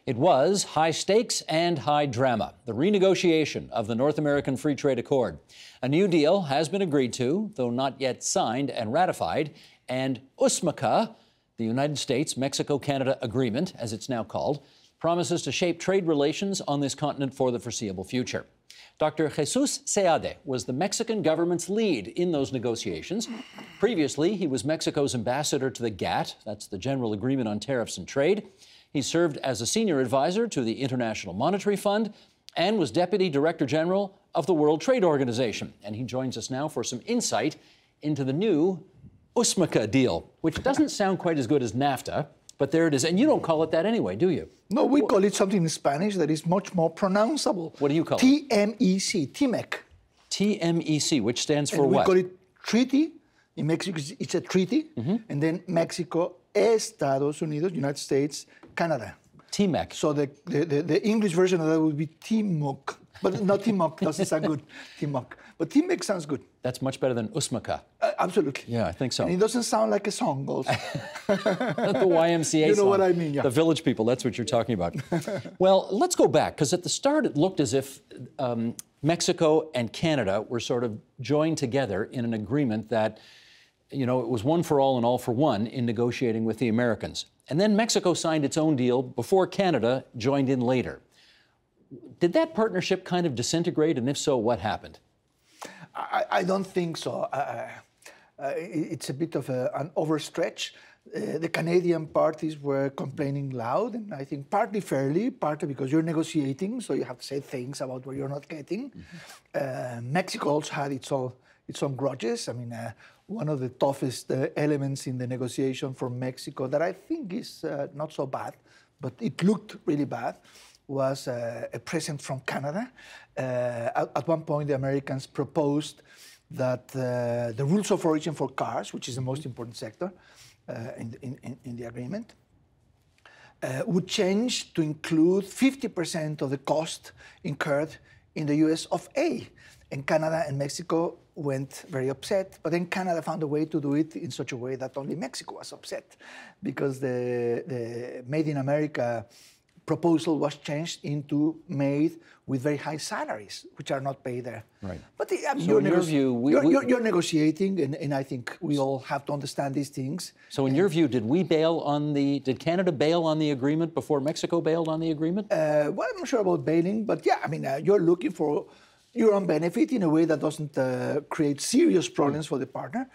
It was high stakes and high drama, the renegotiation of the North American Free Trade Accord. A new deal has been agreed to, though not yet signed and ratified, and USMCA, the United States-Mexico-Canada Agreement, as it's now called, promises to shape trade relations on this continent for the foreseeable future. Dr. Jesús Seade was the Mexican government's lead in those negotiations. Previously, he was Mexico's ambassador to the GATT, that's the General Agreement on Tariffs and Trade. He served as a senior advisor to the International Monetary Fund and was Deputy Director General of the World Trade Organization. And he joins us now for some insight into the new USMCA deal, which doesn't sound quite as good as NAFTA, but there it is. And you don't call it that anyway, do you? No, we call it something in Spanish that is much more pronounceable. What do you call it? TMEC, TMEC. TMEC, which stands for and what? We call it treaty. In Mexico, it's a treaty. And then Mexico, Estados Unidos, United States, Canada. TMEC. So the English version of that would be TMOC. But not TMOC, doesn't sound good, TMOC. But TMEC sounds good. That's much better than USMCA. Absolutely. Yeah, I think so. And it doesn't sound like a song also. The YMCA You know song. what I mean, yeah. The Village People, that's what you're talking about. Well, let's go back, because at the start it looked as if Mexico and Canada were sort of joined together in an agreement that, you know, it was one for all and all for one in negotiating with the Americans. And then Mexico signed its own deal before Canada joined in later. Did that partnership kind of disintegrate, and if so, what happened? I don't think so. It's a bit of an overstretch. The Canadian parties were complaining loud, and I think partly fairly, partly because you're negotiating, so you have to say things about what you're not getting. Mexico also had its own grudges. I mean, one of the toughest elements in the negotiation for Mexico that I think is not so bad, but it looked really bad, was a present from Canada. At one point, the Americans proposed that the rules of origin for cars, which is the most important sector in the agreement, would change to include 50% of the cost incurred in the US of A. And Canada and Mexico went very upset, but then Canada found a way to do it in such a way that only Mexico was upset, because the Made in America proposal was changed into made with very high salaries, which are not paid there. Right. But I mean, so in your view, you're negotiating, and I think we all have to understand these things. So in your view, did Canada bail on the agreement before Mexico bailed on the agreement? Well, I'm not sure about bailing, but yeah, I mean, you're looking for your own benefit in a way that doesn't create serious problems for the partner.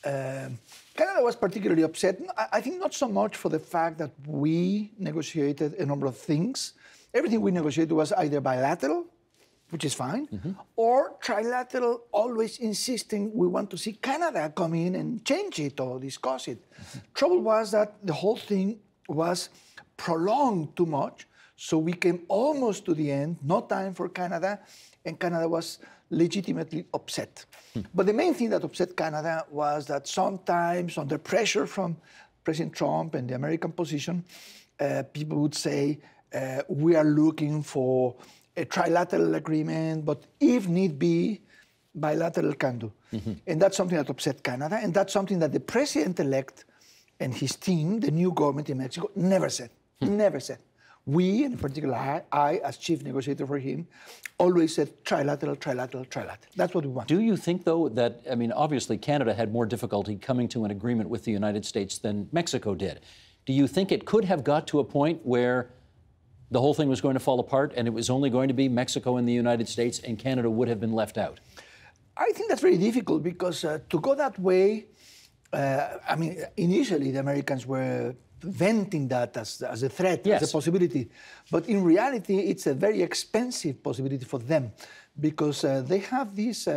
Canada was particularly upset, I think not so much for the fact that we negotiated a number of things. Everything we negotiated was either bilateral, which is fine, or trilateral, always insisting we want to see Canada come in and change it or discuss it. Trouble was that the whole thing was prolonged too much, so we came almost to the end, no time for Canada, and Canada was legitimately upset. But the main thing that upset Canada was that sometimes, under pressure from President Trump and the American position, people would say, we are looking for a trilateral agreement, but if need be, bilateral can do. And that's something that upset Canada, and that's something that the president-elect and his team, the new government in Mexico, never said. Never said. We, and in particular I, as chief negotiator for him, always said trilateral, trilateral, trilateral. That's what we want. Do you think, though, that, I mean, obviously Canada had more difficulty coming to an agreement with the United States than Mexico did. Do you think it could have got to a point where the whole thing was going to fall apart and it was only going to be Mexico and the United States and Canada would have been left out? I think that's very difficult because to go that way, I mean, initially the Americans were venting that as a threat, yes, as a possibility. But in reality, it's a very expensive possibility for them because they have this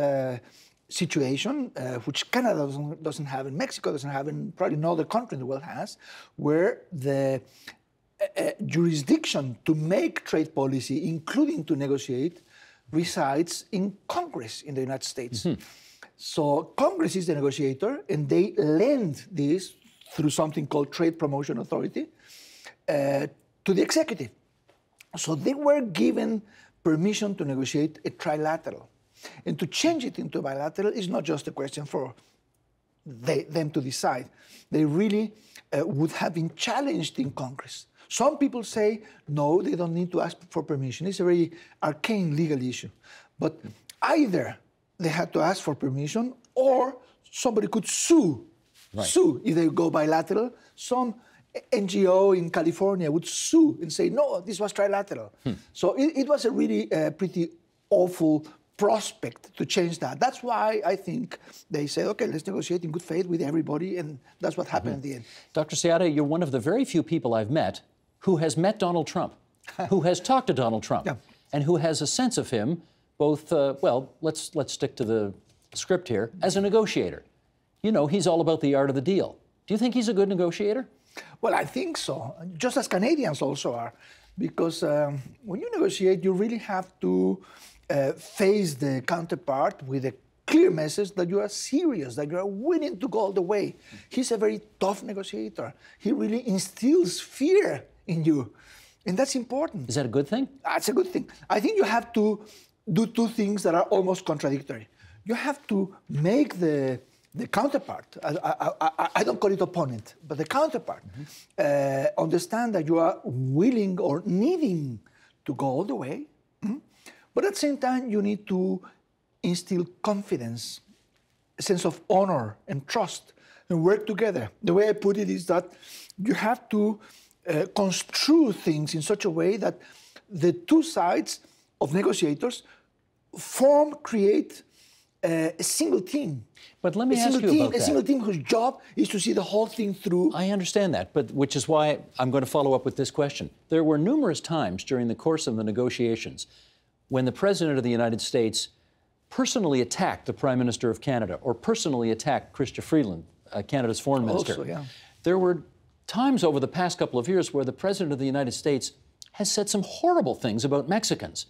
situation, which Canada doesn't have and Mexico doesn't have, and probably no other country in the world has, where the jurisdiction to make trade policy, including to negotiate, resides in Congress in the United States. So Congress is the negotiator, and they lend this through something called Trade Promotion Authority to the executive. So they were given permission to negotiate a trilateral. And to change it into a bilateral is not just a question for them to decide. They really would have been challenged in Congress. Some people say, no, they don't need to ask for permission. It's a very arcane legal issue. But either they had to ask for permission or somebody could sue. Right. Sue if they go bilateral. Some NGO in California would sue and say, no, this was trilateral. So it was a really pretty awful prospect to change that. That's why I think they said, okay, let's negotiate in good faith with everybody, and that's what happened in the end. Dr. Seade, you're one of the very few people I've met who has met Donald Trump, who has talked to Donald Trump, and who has a sense of him both, well, let's stick to the script here, as a negotiator. You know, he's all about the art of the deal. Do you think he's a good negotiator? Well, I think so, just as Canadians also are, because when you negotiate, you really have to face the counterpart with a clear message that you are serious, that you are willing to go all the way. He's a very tough negotiator. He really instills fear in you, and that's important. Is that a good thing? That's a good thing. I think you have to do two things that are almost contradictory. You have to make the counterpart, I don't call it opponent, but the counterpart, understand that you are willing or needing to go all the way, but at the same time, you need to instill confidence, a sense of honor and trust, and work together. The way I put it is that you have to construe things in such a way that the two sides of negotiators create a single team. But let me ask you about that. A single team whose job is to see the whole thing through. I understand that, but which is why I'm going to follow up with this question. There were numerous times during the course of the negotiations when the President of the United States personally attacked the Prime Minister of Canada or personally attacked Chrystia Freeland, Canada's foreign minister. Also, yeah. There were times over the past couple of years where the President of the United States has said some horrible things about Mexicans.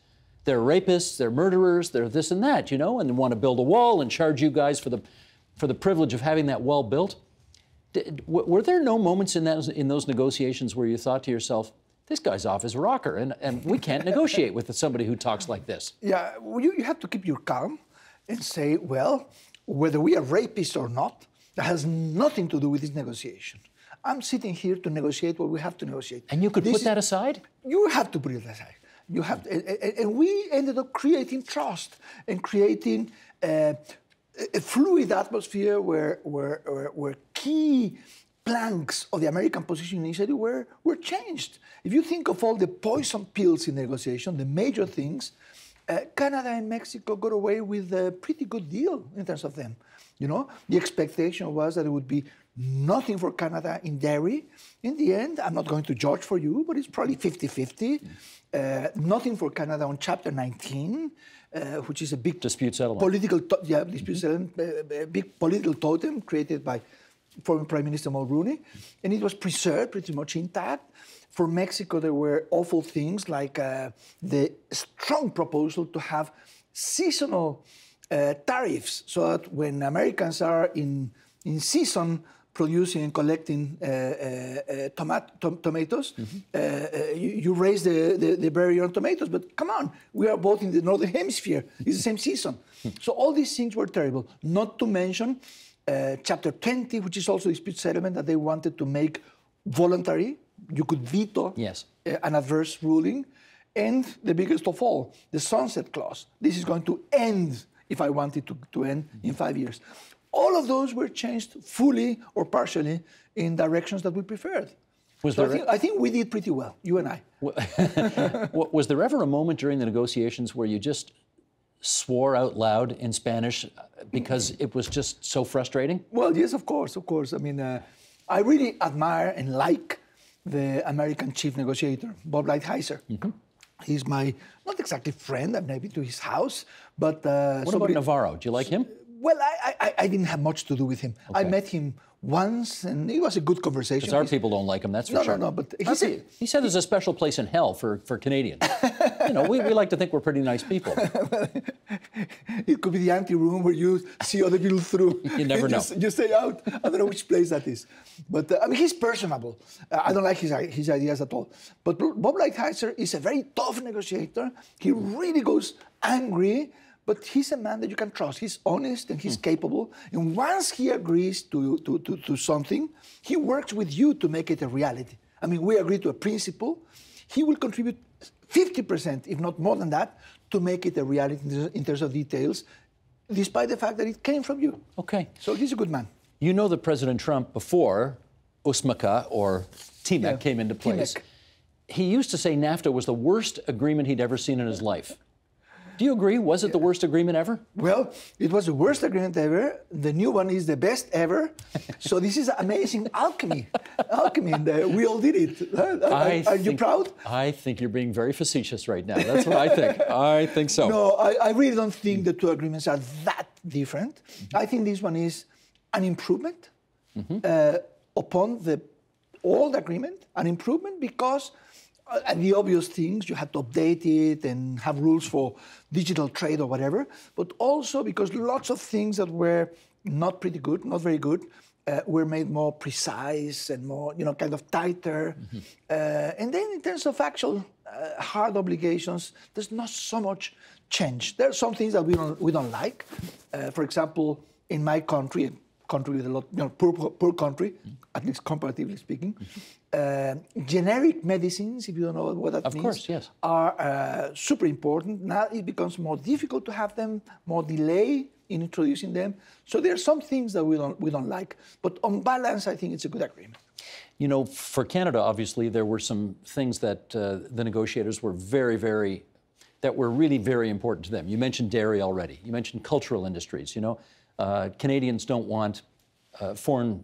They're rapists, they're murderers, they're this and that, you know, and want to build a wall and charge you guys for the privilege of having that wall built. Were there no moments in those negotiations where you thought to yourself, this guy's off his rocker, and we can't negotiate with somebody who talks like this? Yeah, well, you have to keep your calm and say, well, whether we are rapists or not, that has nothing to do with this negotiation. I'm sitting here to negotiate what we have to negotiate. And you could put that aside? You have to put it aside. You have to, and we ended up creating trust and creating a fluid atmosphere where key planks of the American position initially were changed. If you think of all the poison pills in negotiation, the major things, Canada and Mexico got away with a pretty good deal in terms of them. You know, the expectation was that it would be nothing for Canada in dairy. In the end, I'm not going to judge for you, but it's probably 50-50. Nothing for Canada on Chapter 19, which is a big dispute settlement. Dispute settlement, big political totem created by former Prime Minister Mulroney, and it was preserved pretty much intact. For Mexico, there were awful things like the strong proposal to have seasonal tariffs, so that when Americans are in season producing and collecting tomatoes, you raise the barrier on tomatoes. But come on, we are both in the Northern Hemisphere. It's the same season. So all these things were terrible, not to mention Chapter 20, which is also a dispute settlement that they wanted to make voluntary. You could veto an adverse ruling. And the biggest of all, the sunset clause. This is going to end, if I want it to end, in 5 years. All of those were changed fully or partially in directions that we preferred. I think we did pretty well, you and I. Was there ever a moment during the negotiations where you just swore out loud in Spanish because it was just so frustrating? Well, yes, of course. I mean, I really admire and like the American chief negotiator, Bob Lighthizer. He's my, not exactly friend, I've never been to his house, but... What about Navarro? Do you like him? Well, I didn't have much to do with him. Okay. I met him once, and it was a good conversation. Because our people don't like him, that's for sure. No, but he said there's a special place in hell for Canadians. You know, we like to think we're pretty nice people. It could be the ante-room where you see other people through. You never know. You stay out. I don't know which place that is. But, I mean, he's personable. I don't like his ideas at all. But Bob Lighthizer is a very tough negotiator. He really goes angry. But he's a man that you can trust. He's honest and he's capable. And once he agrees to something, he works with you to make it a reality. I mean, we agree to a principle. He will contribute 50%, if not more than that, to make it a reality in terms of details, despite the fact that it came from you. Okay. So he's a good man. You know that President Trump, before USMCA or TMEC came into place, TMEC. He used to say NAFTA was the worst agreement he'd ever seen in his life. Do you agree? Was it the worst agreement ever? Well, it was the worst agreement ever. The new one is the best ever. So this is amazing alchemy. And we all did it. Are you proud? I think you're being very facetious right now. That's what I think. I think so. No, I really don't think the two agreements are that different. I think this one is an improvement upon the old agreement, an improvement because the obvious things, you had to update it and have rules for digital trade or whatever, but also because lots of things that were not pretty good, not very good, were made more precise and more, kind of tighter. And then in terms of actual hard obligations, there's not so much change. There are some things that we don't like. For example, in my country with a lot, poor country, at least comparatively speaking, generic medicines, if you don't know what that means, of course, yes, are super important. Now it becomes more difficult to have them, more delay in introducing them. So there are some things that we don't like, but on balance, I think it's a good agreement. You know, for Canada, obviously, there were some things that the negotiators were that were really very important to them. You mentioned dairy already. You mentioned cultural industries. Canadians don't want foreign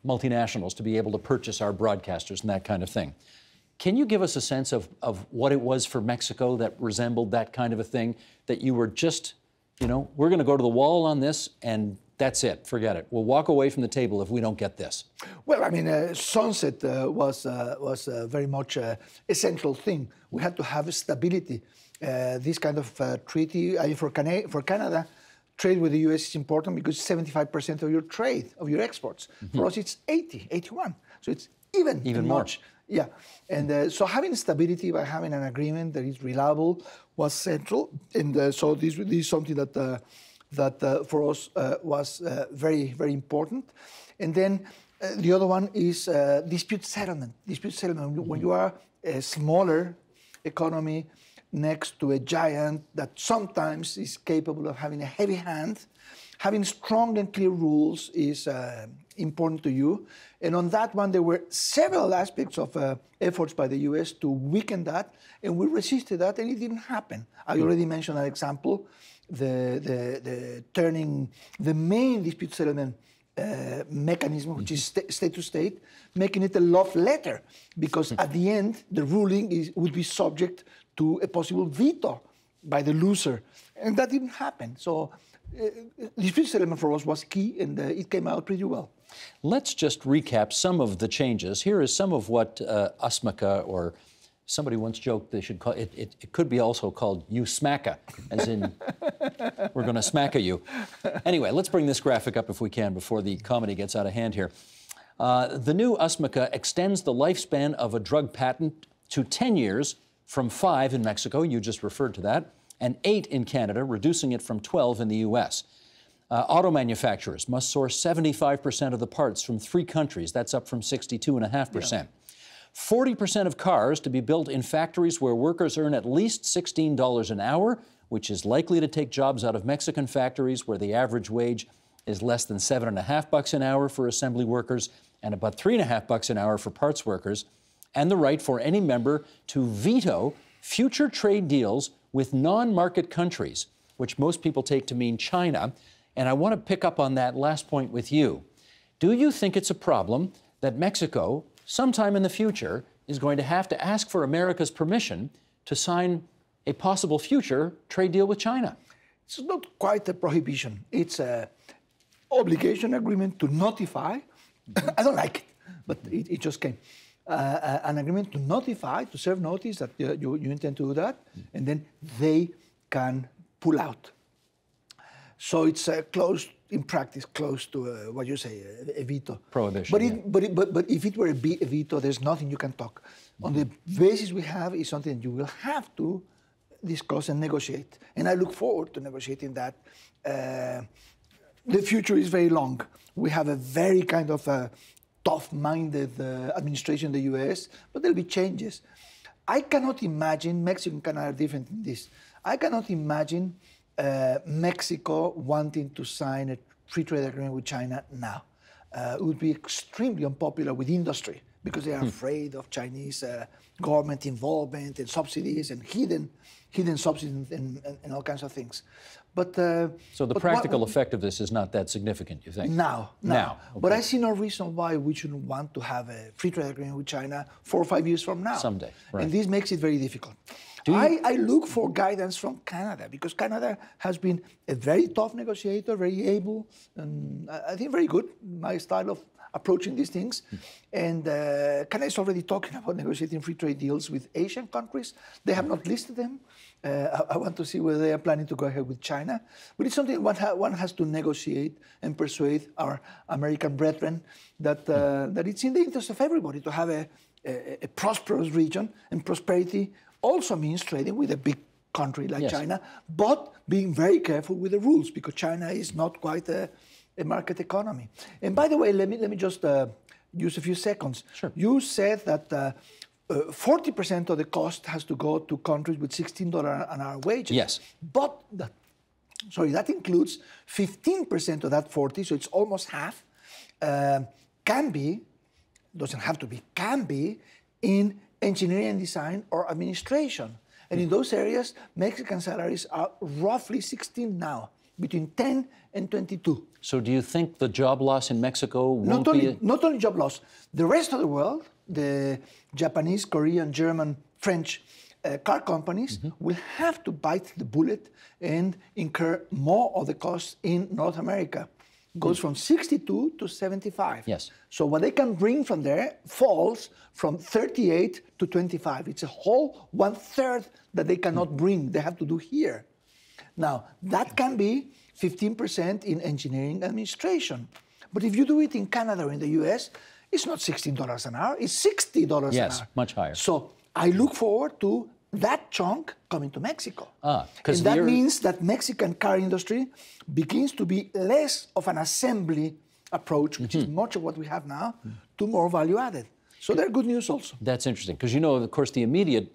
multinationals to be able to purchase our broadcasters and that kind of thing. Can you give us a sense of what it was for Mexico that resembled that kind of a thing, that you were just, we're going to go to the wall on this and that's it, forget it. We'll walk away from the table if we don't get this? Well, I mean, sunset was very much a central thing. We had to have stability. This kind of treaty, for Canada, trade with the U.S. is important because 75% of your trade, of your exports. For us, it's 81. So it's even more. Much. Yeah. And so having stability by having an agreement that is reliable was central. And so this is something that for us was very, very important. And then the other one is dispute settlement. Dispute settlement, when you are a smaller economy next to a giant that sometimes is capable of having a heavy hand, having strong and clear rules is important to you. And on that one, there were several aspects of efforts by the U.S. to weaken that, and we resisted that, and it didn't happen. I already mentioned an example, the turning the main dispute settlement mechanism, which is state to state, making it a love letter, because at the end, the ruling would be subject to a possible veto by the loser. And that didn't happen. So dispute settlement for us was key, and it came out pretty well. Let's just recap some of the changes. Here is some of what USMCA, or somebody once joked they should call it, it could be also called USMCA, as in we're going to smack you. Anyway, let's bring this graphic up if we can before the comedy gets out of hand here. The new USMCA extends the lifespan of a drug patent to 10 years, from 5 in Mexico, you just referred to that, and 8 in Canada, reducing it from 12 in the U.S. Auto manufacturers must source 75% of the parts from 3 countries. That's up from 62.5%. Yeah. 40% of cars to be built in factories where workers earn at least $16 an hour, which is likely to take jobs out of Mexican factories where the average wage is less than $7.50 an hour for assembly workers and about $3.50 an hour for parts workers. And the right for any member to veto future trade deals with non-market countries, which most people take to mean China. And I want to pick up on that last point with you. Do you think it's a problem that Mexico, sometime in the future, is going to have to ask for America's permission to sign a possible future trade deal with China? It's not quite a prohibition. It's an obligation agreement to notify. I don't like it, but it just came. An agreement to notify, to serve notice that you intend to do that, and then they can pull out. So it's close, in practice, close to what you say, a veto. Prohibition. But if it were a veto, there's nothing you can talk. On the basis we have is something you will have to discuss and negotiate. And I look forward to negotiating that. The future is very long. We have a very kind of tough-minded administration in the U.S., but there'll be changes. I cannot imagine, Mexico and Canada are different in this, I cannot imagine Mexico wanting to sign a free trade agreement with China now. It would be extremely unpopular with industry because they are afraid of Chinese government involvement and subsidies and hidden subsidies and all kinds of things. But so the practical effect of this is not that significant, you think? Now. Okay. But I see no reason why we shouldn't want to have a free trade agreement with China 4 or 5 years from now. Someday, right. And this makes it very difficult. I look for guidance from Canada because Canada has been a very tough negotiator, very able, and I think very good, my style of approaching these things. And Canada is already talking about negotiating free trade deals with Asian countries. They have not listed them. I want to see whether they are planning to go ahead with China. But it's something one has to negotiate and persuade our American brethren that, that it's in the interest of everybody to have a prosperous region, and prosperity also means trading with a big country like China, but being very careful with the rules because China is not quite a market economy. And by the way, let me just use a few seconds. Sure. You said that 40% of the cost has to go to countries with $16 an hour wages. Yes. But that includes 15% of that 40, so it's almost half, can be, doesn't have to be, can be in engineering and design or administration. And in those areas, Mexican salaries are roughly 16 now, between 10 and 22. So do you think the job loss in Mexico won't Not only job loss, the rest of the world, the Japanese, Korean, German, French car companies will have to bite the bullet and incur more of the costs in North America. Goes from 62 to 75. Yes. So what they can bring from there falls from 38 to 25. It's a whole 1/3 that they cannot bring. They have to do here. Now, that can be 15% in engineering administration. But if you do it in Canada or in the US, it's not $16 an hour, it's $60 an hour. Yes, much higher. So I look forward to that chunk coming to Mexico. And that means that Mexican car industry begins to be less of an assembly approach, which is much of what we have now, to more value added. So they're good news also. That's interesting, because you know, of course, the immediate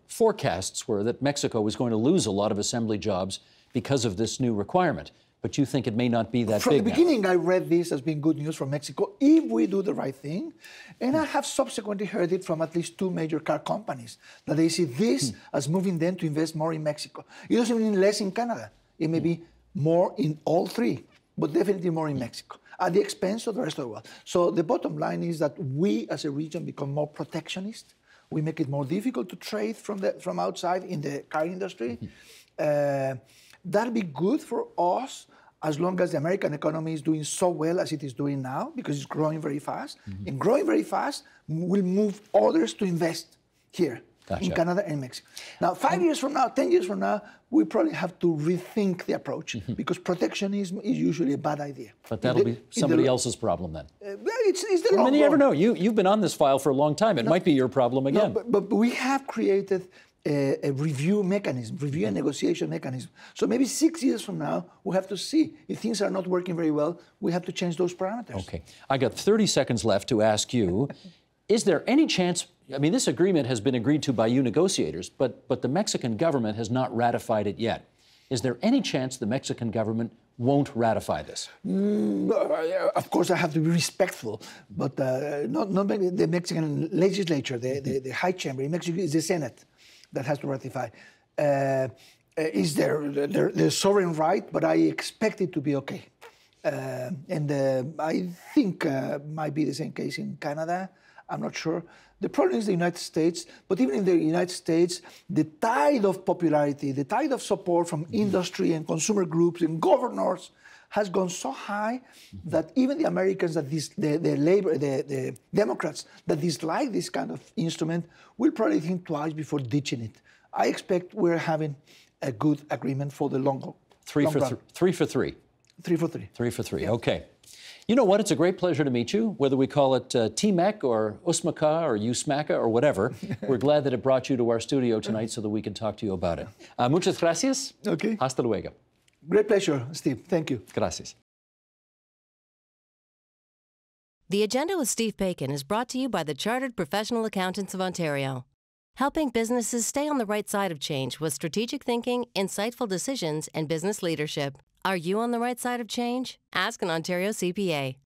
forecasts were that Mexico was going to lose a lot of assembly jobs because of this new requirement. But you think it may not be that big From the now. beginning, I read this as being good news for Mexico if we do the right thing. And I have subsequently heard it from at least 2 major car companies, that they see this as moving them to invest more in Mexico. It doesn't mean less in Canada. It may be more in all 3, but definitely more in Mexico, at the expense of the rest of the world. So the bottom line is that we as a region become more protectionist. We make it more difficult to trade from outside in the car industry. That'll be good for us as long as the American economy is doing so well as it is doing now, because it's growing very fast. And growing very fast will move others to invest here in Canada and Mexico. Now, 5 years from now, 10 years from now, we probably have to rethink the approach because protectionism is usually a bad idea. But that'll be somebody else's problem then. Well, it's the long run. You never know. You've been on this file for a long time. It might be your problem again. No, but we have created a review mechanism, review and negotiation mechanism. So maybe 6 years from now, we'll have to see if things are not working very well, we have to change those parameters. Okay. I got 30 seconds left to ask you, is there any chance, I mean, this agreement has been agreed to by you negotiators, but the Mexican government has not ratified it yet. Is there any chance the Mexican government won't ratify this? Of course, I have to be respectful, but not the Mexican legislature, the high chamber in Mexico is the Senate that has to ratify. Is their sovereign right, but I expect it to be okay. And I think might be the same case in Canada. I'm not sure. The problem is the United States, but even in the United States, the tide of popularity, the tide of support from industry and consumer groups and governors has gone so high that even the Americans, that the Democrats that dislike this kind of instrument will probably think twice before ditching it. I expect we're having a good agreement for the long run. 3 for 3. 3 for 3. 3 for 3. 3 for 3, yeah. Okay. You know what? It's a great pleasure to meet you, whether we call it TMEC or USMCA or USMCA or whatever. We're glad that it brought you to our studio tonight so that we can talk to you about it. Muchas gracias. Okay. Hasta luego. Great pleasure, Steve. Thank you. Gracias. The Agenda with Steve Paikin is brought to you by the Chartered Professional Accountants of Ontario, helping businesses stay on the right side of change with strategic thinking, insightful decisions, and business leadership. Are you on the right side of change? Ask an Ontario CPA.